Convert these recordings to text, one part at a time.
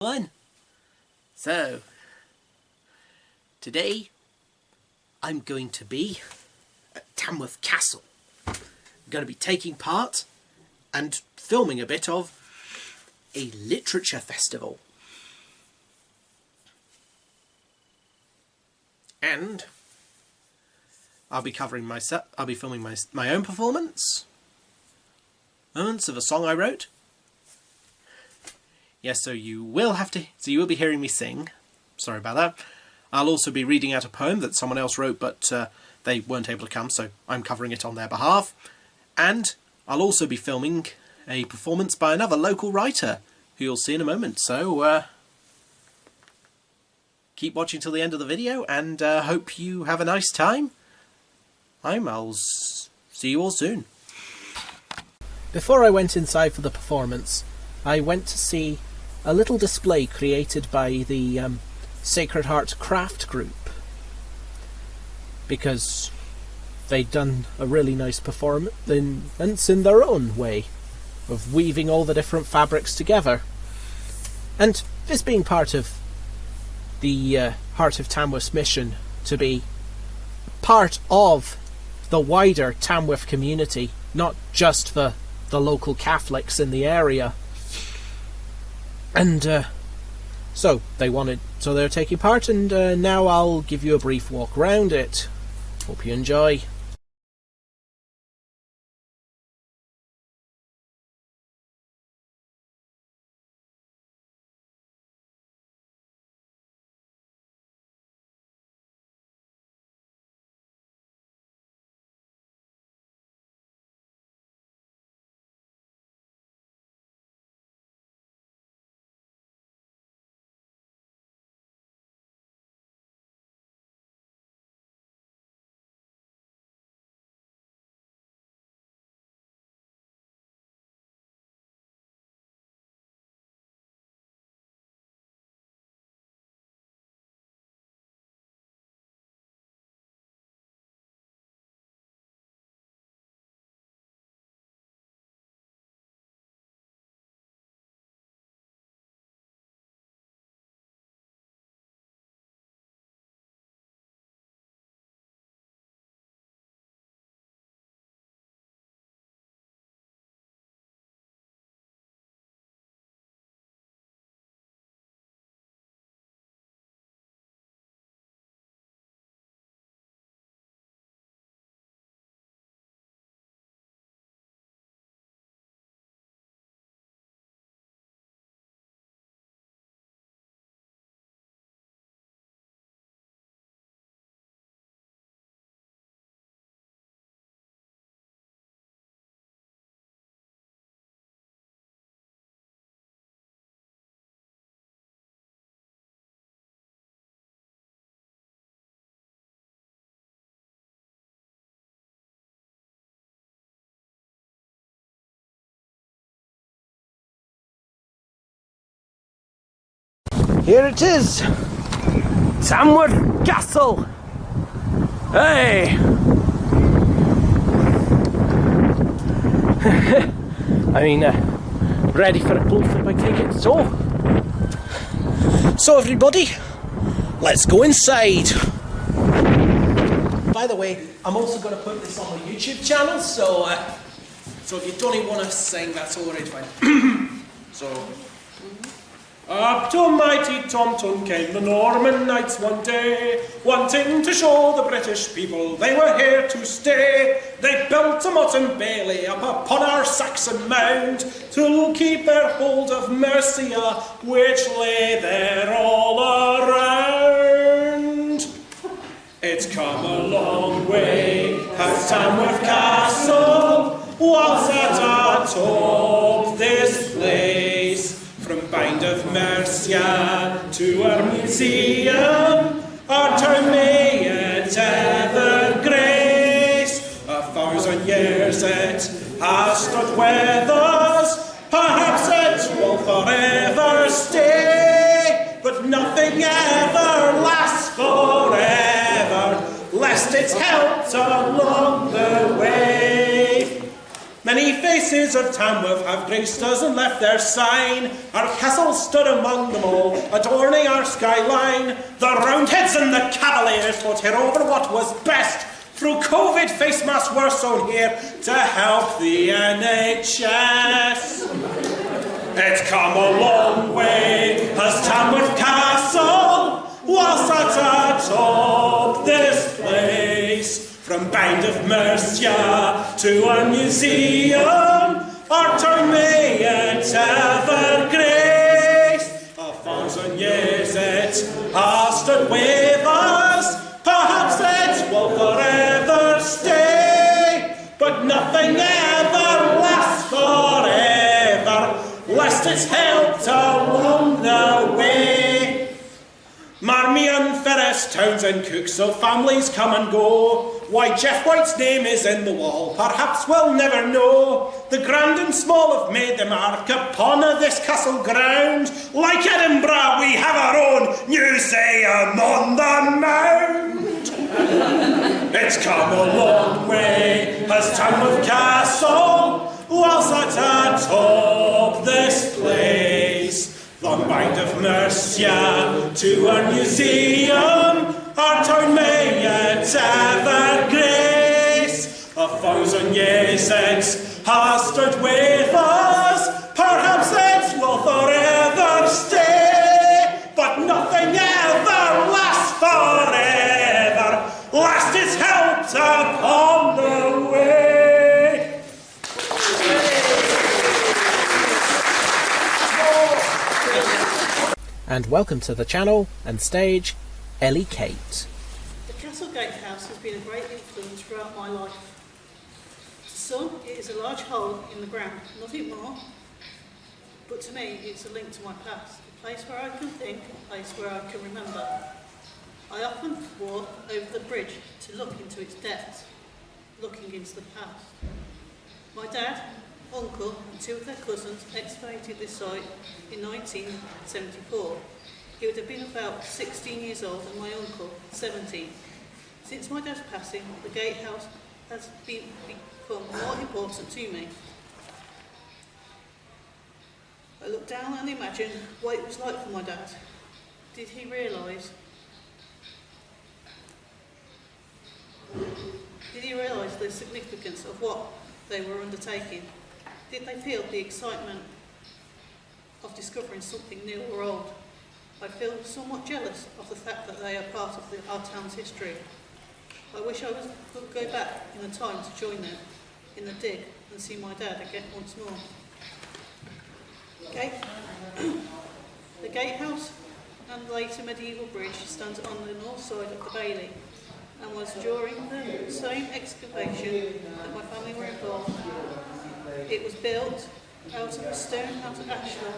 One. So, today I'm going to be at Tamworth Castle. I'm going to be taking part and filming a bit of a literature festival. And I'll be covering I'll be filming my own performance. Moments of a song I wrote. Yes, so you will be hearing me sing. Sorry about that. I'll also be reading out a poem that someone else wrote, but they weren't able to come, so I'm covering it on their behalf. And I'll also be filming a performance by another local writer, who you'll see in a moment. So, keep watching till the end of the video, and hope you have a nice time. I'll see you all soon. Before I went inside for the performance, I went to see a little display created by the Sacred Heart Craft Group, because they'd done a really nice performance in their own way of weaving all the different fabrics together. And this being part of the Heart of Tamworth's mission to be part of the wider Tamworth community, not just the local Catholics in the area. And so they're taking part, and now I'll give you a brief walk around it. Hope you enjoy. Here it is! Tamworth Castle! Hey! Ready for a close-up, I take it. So everybody, let's go inside! By the way, I'm also going to put this on my YouTube channel, so if you don't want to sing, that's alright, fine. Up to mighty Tomton came the Norman knights one day, wanting to show the British people they were here to stay. They built a motte bailey up upon our Saxon mound, to keep their hold of Mercia, which lay there all around. It's come a long way, has Tamworth Castle, was at our top this place. From Bind of Mercia to our museum, our town may it ever grace. 1,000 years it has stood with us, perhaps it will forever stay, but nothing ever lasts forever, lest it's helped along the way. Many faces of Tamworth have graced us and left their sign. Our castle stood among them all, adorning our skyline. The Roundheads and the Cavaliers fought here over what was best. Through COVID, face masks were sewn here to help the NHS. It's come a long way as Tamworth Castle was sat atop this place. From Bound of Mercia to a museum, our town may yet ever grace. 1,000 years it has stood with us, perhaps it will forever stay, but nothing ever lasts forever, lest it's helped along the way. Marmion, Ferris, Townsend, Cook, so families come and go. Why Jeff White's name is in the wall, perhaps we'll never know. The grand and small have made the mark upon this castle ground. Like Edinburgh, we have our own museum on the mount. It's come a long way as Tamworth Castle was sat atop this place. From Bound of Mercia to our museum, our town may yet ever grace. 1,000 years it has stood with us, perhaps it will forever stay, but nothing ever lasts forever, lest it's helped upon the way. And welcome to the channel and stage, Elly Kate. The Castle Gatehouse has been a great influence throughout my life. To some, it is a large hole in the ground, nothing more, but to me it's a link to my past, a place where I can think, a place where I can remember. I often walk over the bridge to look into its depths, looking into the past. My dad, uncle and two of their cousins excavated this site in 1974. He would have been about 16 years old and my uncle 17. Since my dad's passing, the gatehouse has become more important to me. I look down and imagine what it was like for my dad. Did he realise the significance of what they were undertaking? Did they feel the excitement of discovering something new or old? I feel somewhat jealous of the fact that they are part of our town's history. I wish I could go back in the time to join them in the dig and see my dad again once more. The gatehouse and later medieval bridge stands on the north side of the Bailey and was during the same excavation that my family were involved. It was built out of a stone out of ashlar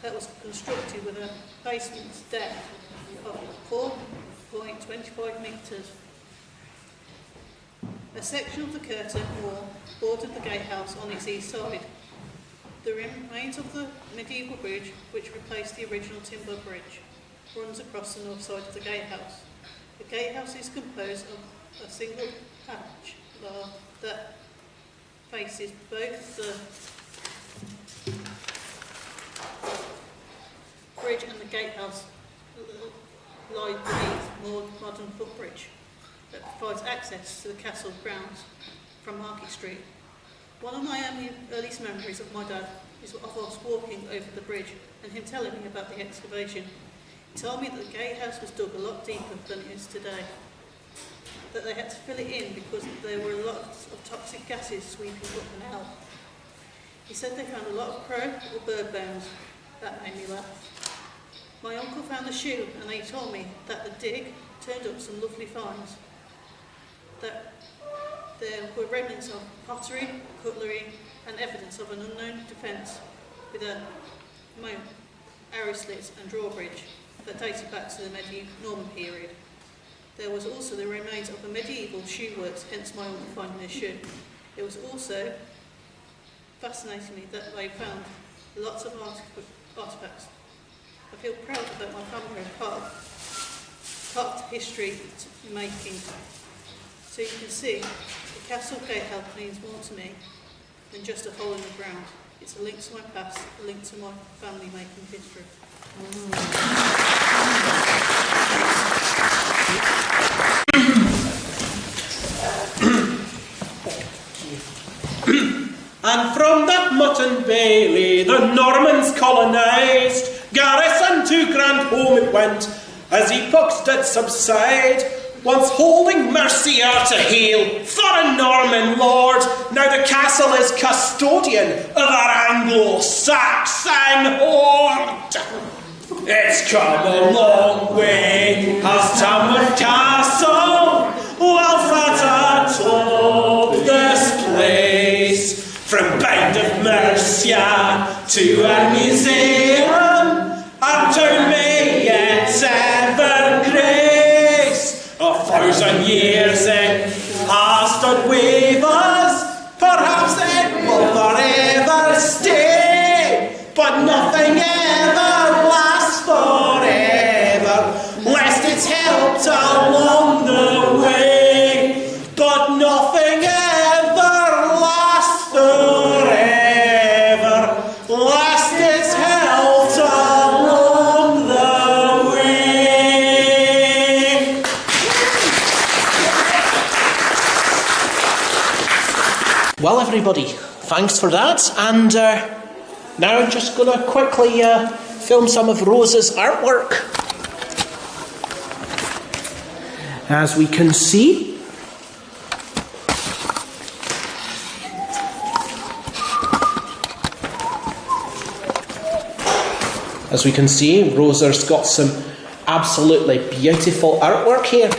that was constructed with a basement depth of 4.25 metres. A section of the curtain wall bordered the gatehouse on its east side. The remains of the medieval bridge, which replaced the original timber bridge, runs across the north side of the gatehouse. The gatehouse is composed of a single hatch that faces both the bridge and the gatehouse lie beneath more modern footbridge that provides access to the castle grounds from Market Street. One of my earliest memories of my dad is of us walking over the bridge and him telling me about the excavation. He told me that the gatehouse was dug a lot deeper than it is today, that they had to fill it in because there were lots of toxic gases sweeping up and out. He said they found a lot of crow or bird bones. That made me laugh. My uncle found the shoe and he told me that the dig turned up some lovely finds, that there were remnants of pottery, cutlery and evidence of an unknown defence with a moat, arrow slits and drawbridge that dated back to the medieval Norman period. There was also the remains of a medieval shoe works, hence my uncle finding a shoe. It was also fascinating me that they found lots of artefacts. I feel proud that my family are part of history making. So you can see, the Castle Gatehouse means more to me than just a hole in the ground. It's a link to my past, a link to my family-making history. And from that mutton bailey the Normans colonised, garrison to grand home it went, as epochs did subside, once holding Mercia to hail for a Norman lord. Now the castle is custodian of our Anglo-Saxon horde. It's come a long way, has Tamworth Castle, whilst at atop this place. From Bind of Mercia to our museum, our town may yet ever grace. 1,000 years it has stood with us, perhaps it will forever stay, but nothing ever lasts forever, lest it's helped along the way, but nothing ever lasts forever, lest it's helped along the way. Well, everybody, thanks for that. And now I'm just going to quickly film some of Rosa's artwork. As we can see, Rosa's got some absolutely beautiful artwork here.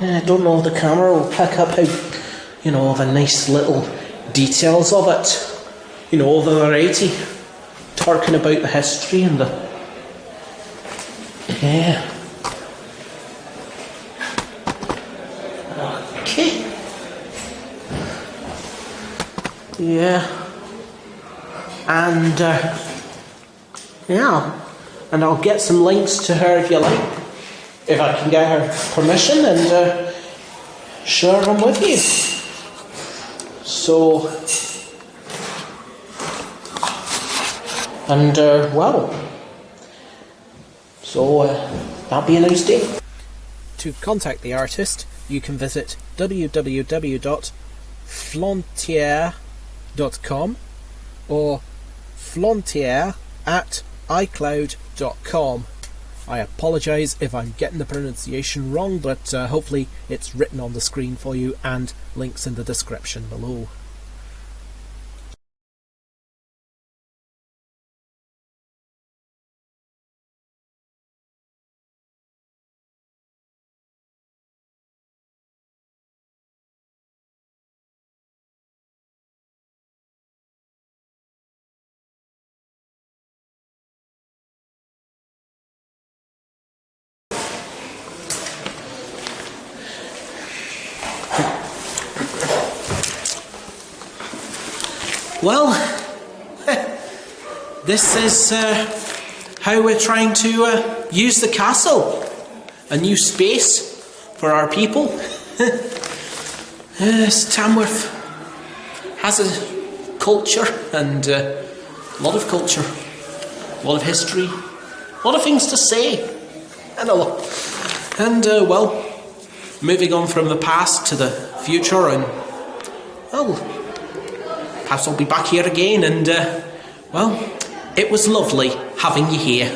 I don't know if the camera will pick up how, all the nice little details of it. All the variety. Talking about the history and the... Yeah. Okay. Yeah. And, and I'll get some links to her if you like, if I can get her permission, and share them with you. So, and that'll be a nice day. To contact the artist, you can visit www.flontiere.com or flontiere@icloud.com. I apologise if I'm getting the pronunciation wrong, but hopefully it's written on the screen for you and links in the description below. Well, this is how we're trying to use the castle. A new space for our people. Tamworth has a culture, and a lot of culture, a lot of history, a lot of things to say, and moving on from the past to the future, and perhaps I'll be back here again, and it was lovely having you here.